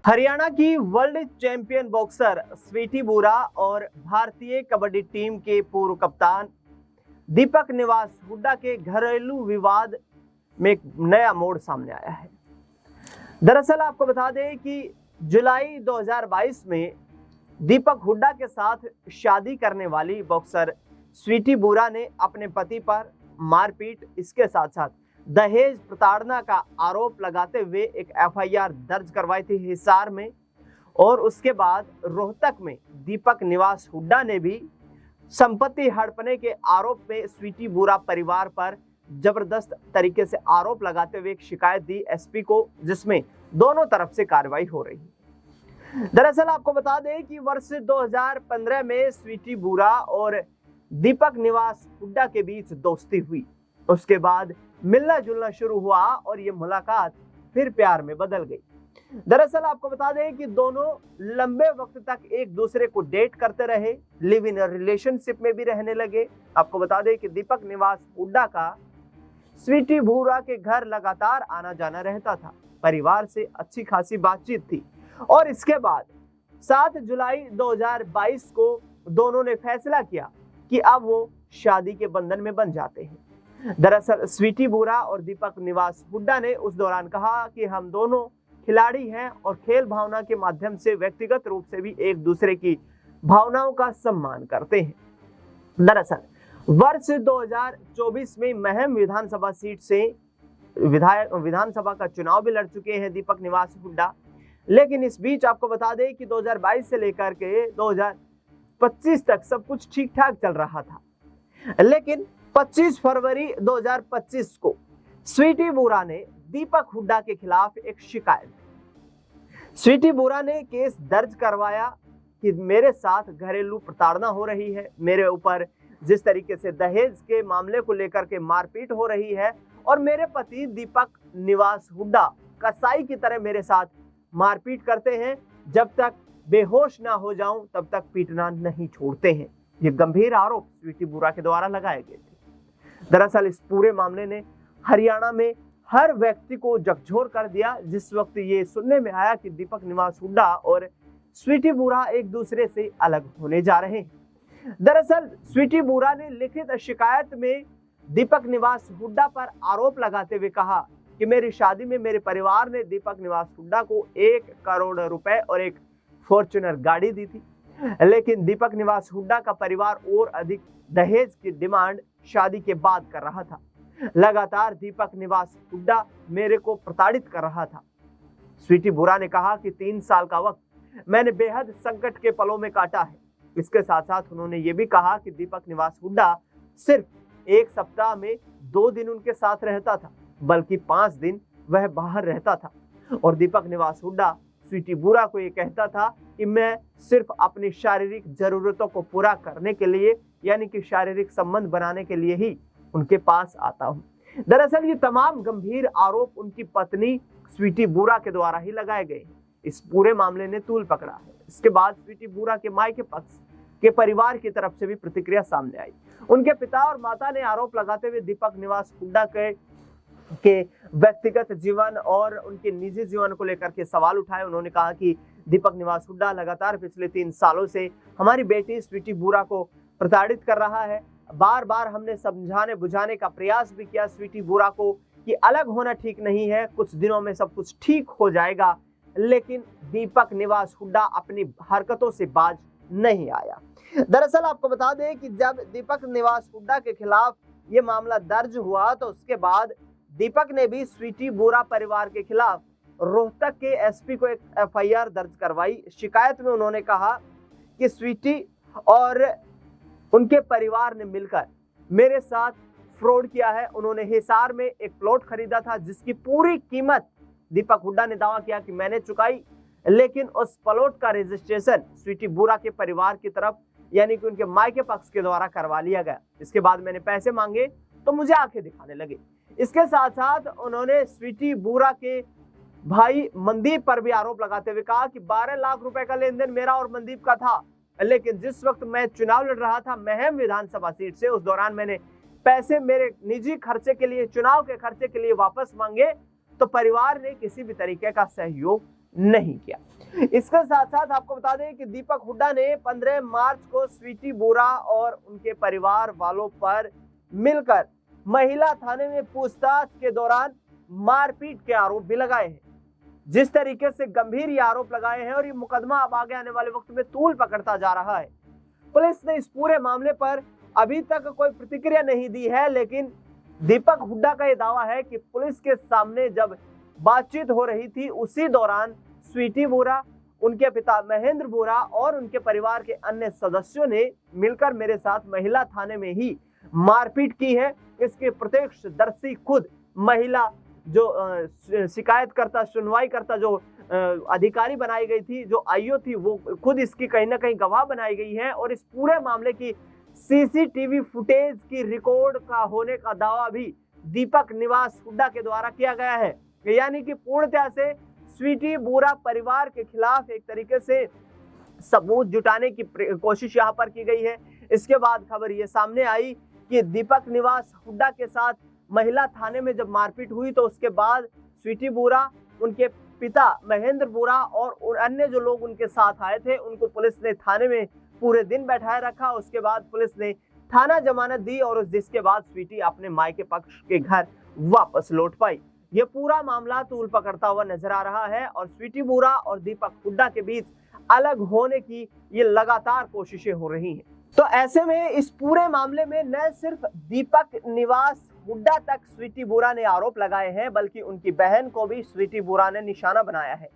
हरियाणा की world champion boxer Sweety बुरा और भारतीय कबड्डी टीम के पूर्व कप्तान दीपक निवास हुड्डा के घरेलू विवाद में एक नया मोड़ सामने आया है। दरअसल आपको बता दें कि जुलाई 2022 में दीपक हुड्डा के साथ शादी करने वाली बॉक्सर स्वीटी बुरा ने अपने पति पर मारपीट, इसके साथ साथ दहेज प्रताड़ना का आरोप लगाते हुए एक एफआईआर दर्ज करवाई थी हिसार में। और उसके बाद रोहतक में दीपक निवास हुड्डा ने भी संपत्ति हड़पने के आरोप में स्वीटी बुरा परिवार पर जबरदस्त तरीके से आरोप लगाते हुए एक शिकायत दी एसपी को, जिसमें दोनों तरफ से कार्रवाई हो रही है। दरअसल आपको बता दें कि वर्ष 2015 में स्वीटी बुरा और दीपक निवास हुड्डा के बीच दोस्ती हुई। उसके बाद मिलना जुलना शुरू हुआ और ये मुलाकात फिर प्यार में बदल गई। दरअसल आपको बता दें कि दोनों लंबे वक्त तक एक दूसरे को डेट करते रहे, लिव इन रिलेशनशिप में भी रहने लगे। आपको बता दें कि दीपक निवास हुड्डा का स्वीटी बुरा के घर लगातार आना जाना रहता था, परिवार से अच्छी खासी बातचीत थी। और इसके बाद 7 जुलाई 2022 को दोनों ने फैसला किया कि अब वो शादी के बंधन में बंध जाते हैं। दरअसल स्वीटी बुरा और दीपक निवास हुड्डा ने उस दौरान कहा कि हम दोनों खिलाड़ी हैं और खेल भावना के माध्यम से व्यक्तिगत रूप से भी एक दूसरे की भावनाओं का सम्मान करते हैं। दरअसल वर्ष 2024 में महम विधानसभा सीट से विधानसभा का चुनाव भी लड़ चुके हैं दीपक निवास हुड्डा। लेकिन इस बीच आपको बता दें कि 2022 से लेकर के 2025 तक सब कुछ ठीक ठाक चल रहा था। लेकिन 25 फरवरी 2025 को स्वीटी बुरा ने दीपक हुड्डा के खिलाफ एक शिकायत दी। स्वीटी बुरा ने केस दर्ज करवाया कि मेरे साथ घरेलू प्रताड़ना हो रही है, मेरे ऊपर जिस तरीके से दहेज के मामले को लेकर के मारपीट हो रही है और मेरे पति दीपक निवास हुड्डा कसाई की तरह मेरे साथ मारपीट करते हैं, जब तक बेहोश ना हो जाऊं तब तक पीटना नहीं छोड़ते हैं। ये गंभीर आरोप स्वीटी बुरा के द्वारा लगाए गए थे। दरअसल इस पूरे मामले ने हरियाणा में हर व्यक्ति को झकझोर कर दिया जिस वक्त ये सुनने में आया कि दीपक निवास हुड्डा और स्वीटी बुरा एक दूसरे से अलग होने जा रहे हैं। दरअसल स्वीटी बुरा ने लिखित शिकायत में दीपक निवास हुड्डा पर आरोप लगाते हुए कहा कि मेरी शादी में मेरे परिवार ने दीपक निवास हुड्डा को 1 करोड़ रुपए और एक फॉर्च्यूनर गाड़ी दी थी। लेकिन दीपक निवास हुड्डा का परिवार और अधिक दहेज की डिमांड शादी के बाद कर रहा था। लगातार दीपक निवास हुड्डा मेरे को प्रताड़ित कर रहा था। स्वीटी बुरा ने कहा कि 3 साल का वक्त मैंने बेहद संकट के पलों में काटा है। इसके साथ साथ उन्होंने ये भी कहा कि दीपक निवास हुड्डा सिर्फ एक सप्ताह में 2 दिन उनके साथ रहता था, बल्कि 5 दिन वह बाहर रहता था। और दीपक निवास हुड्डा स्वीटी बुरा को ये कहता था कि मैं सिर्फ अपनी शारीरिक जरूरतों को पूरा करने के लिए, यानी कि शारीरिक संबंध बनाने के लिए ही उनके पास आता हूं। दरअसल ये तमाम गंभीर आरोप उनकी पत्नी स्वीटी बुरा के द्वारा ही लगाए गए। इस पूरे मामले ने तूल पकड़ा है। इसके बाद स्वीटी बुरा के मायके पक्ष के परिवार की तरफ से भी प्रतिक्रिया सामने आई। उनके पिता और माता ने आरोप लगाते हुए दीपक निवास हुड्डा के व्यक्तिगत जीवन और उनके निजी जीवन को लेकर के सवाल उठाए। उन्होंने कहा कि दीपक निवास हुड्डा लगातार पिछले 3 सालों से हमारी बेटी स्वीटी बुरा को प्रताड़ित कर रहा है। बार बार हमने समझाने बुझाने का प्रयास भी किया स्वीटी बुरा को कि अलग होना ठीक नहीं है, कुछ दिनों में सब कुछ ठीक हो जाएगा। लेकिन दीपक निवास हुड्डा अपनी हरकतों से बाज नहीं आया। दरअसल आपको बता दें कि जब दीपक निवास हुड्डा के खिलाफ ये मामला दर्ज हुआ तो उसके बाद दीपक ने भी स्वीटी बुरा परिवार के खिलाफ रोहतक के एसपी को एक एफआईआर दर्ज करवाई। शिकायत में उन्होंने कहा कि स्वीटी और उनके परिवार ने मिलकर मेरे साथ फ्रॉड किया है। उन्होंने हिसार में एक प्लॉट खरीदा था जिसकी पूरी कीमत दीपक हुड्डा ने दावा किया कि मैंने चुकाई, लेकिन उस प्लॉट का रजिस्ट्रेशन स्वीटी बुरा के परिवार की तरफ, यानी कि उनके मायके पक्ष के द्वारा करवा लिया गया। इसके बाद मैंने पैसे मांगे तो मुझे आंखें दिखाने लगे। इसके साथ साथ उन्होंने स्वीटी बुरा के भाई मनदीप पर भी आरोप लगाते हुए कहा कि 12 लाख रुपए का लेन देन मेरा और मनदीप का था। लेकिन जिस वक्त मैं चुनाव लड़ रहा था महम विधानसभा सीट से, उस दौरान मैंने पैसे मेरे निजी खर्चे के लिए, चुनाव के खर्चे के लिए वापस मांगे तो परिवार ने किसी भी तरीके का सहयोग नहीं किया। इसके साथ साथ आपको बता दें कि दीपक हुड्डा ने 15 मार्च को स्वीटी बोरा और उनके परिवार वालों पर मिलकर महिला थाने में पूछताछ के दौरान मारपीट के आरोप भी लगाए हैं। जिस तरीके से गंभीर ये आरोप लगाए हैं और ये मुकदमा अब आगे आने वाले वक्त में तूल पकड़ता जा रहा है। पुलिस ने इस पूरे मामले पर अभी तक कोई प्रतिक्रिया नहीं दी है, लेकिन दीपक हुड्डा का यह दावा है कि पुलिस के सामने जब बातचीत हो रही थी उसी दौरान स्वीटी बोरा, उनके पिता महेंद्र बोरा और उनके परिवार के अन्य सदस्यों ने मिलकर मेरे साथ महिला थाने में ही मारपीट की है। इसके प्रत्यक्षदर्शी खुद महिला जो शिकायतकर्ता, सुनवाई करता जो अधिकारी बनाई गई थी, जो आईओ थी, वो खुद इसकी कहीं ना कहीं गवाह बनाई गई है और इस पूरे मामले की सीसीटीवी फुटेज की रिकॉर्ड का होने का दावा भी दीपक निवास हुड्डा के द्वारा किया गया है। यानी कि पूर्णतः से स्वीटी बोरा परिवार के खिलाफ एक तरीके से सबूत जुटाने की कोशिश यहाँ पर की गई है। इसके बाद खबर ये सामने आई कि दीपक निवास हुड्डा के साथ महिला थाने में जब मारपीट हुई तो उसके बाद स्वीटी बोरा, उनके पिता महेंद्र बोरा और अन्य जो लोग उनके साथ आए थे उनको पुलिस ने थाने में पूरे दिन बैठाए रखा। उसके बाद पुलिस ने थाना जमानत दी और जिसके बाद स्वीटी अपने मायके पक्ष के घर वापस लौट पाई। ये पूरा मामला तूल पकड़ता हुआ नजर आ रहा है और स्वीटी बोरा और दीपक हुड्डा के बीच अलग होने की ये लगातार कोशिशें हो रही हैं। तो ऐसे में इस पूरे मामले में न सिर्फ दीपक निवास हुड्डा तक स्वीटी बोरा ने आरोप लगाए हैं, बल्कि उनकी बहन को भी स्वीटी बोरा ने निशाना बनाया है।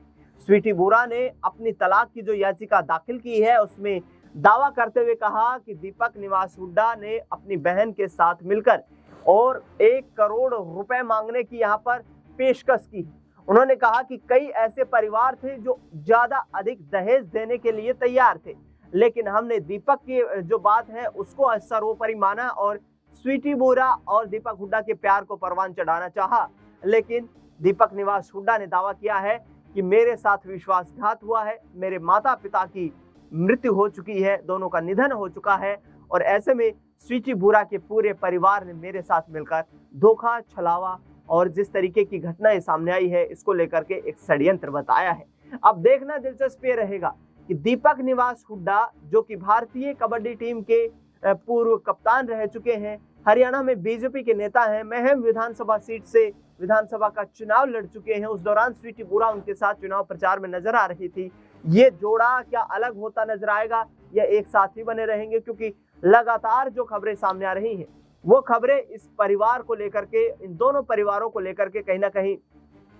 स्वीटी बोरा ने अपनी तलाक की जो याचिका दाखिल की है उसमें दावा करते हुए कहा कि दीपक निवास हुड्डा ने अपनी बहन के साथ मिलकर और 1 करोड़ रुपए मांगने की यहाँ पर पेशकश की। उन्होंने कहा कि कई ऐसे परिवार थे जो ज्यादा अधिक दहेज देने के लिए तैयार थे, लेकिन हमने दीपक की जो बात है उसको सर्वोपरि माना और स्वीटी बोरा और दीपक हुड्डा के प्यार को परवान चढ़ाना चाहा। लेकिन दीपक निवास हुड्डा ने दावा किया है कि मेरे साथ विश्वासघात हुआ है, मेरे माता पिता की मृत्यु हो चुकी है, दोनों का निधन हो चुका है और ऐसे में स्वीटी बोरा के पूरे परिवार ने मेरे साथ मिलकर धोखा, छलावा और जिस तरीके की घटनाएं सामने आई है इसको लेकर के एक षड्यंत्र बताया है। अब देखना दिलचस्प ये रहेगा कि दीपक निवास हुड्डा जो कि भारतीय कबड्डी टीम के पूर्व कप्तान रह चुके हैं, हरियाणा में बीजेपी के नेता हैं, महम विधानसभा सीट से विधानसभा का चुनाव लड़ चुके हैं। उस दौरान स्वीटी बोरा उनके साथ चुनाव प्रचार में नजर आ रही थी। ये जोड़ा क्या अलग होता नजर आएगा या एक साथ ही बने रहेंगे? क्योंकि लगातार जो खबरें सामने आ रही हैं वो खबरें इस परिवार को लेकर के, इन दोनों परिवारों को लेकर के कहीं ना कहीं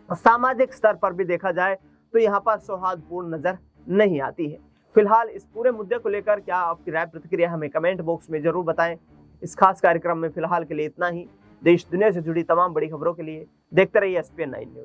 सामाजिक स्तर पर भी देखा जाए तो यहाँ पर सौहार्दपूर्ण नजर नहीं आती है। फिलहाल इस पूरे मुद्दे को लेकर क्या आपकी राय प्रतिक्रिया हमें कमेंट बॉक्स में जरूर बताएं। इस खास कार्यक्रम में फिलहाल के लिए इतना ही। देश दुनिया से जुड़ी तमाम बड़ी खबरों के लिए देखते रहिए SPN 9 न्यूज।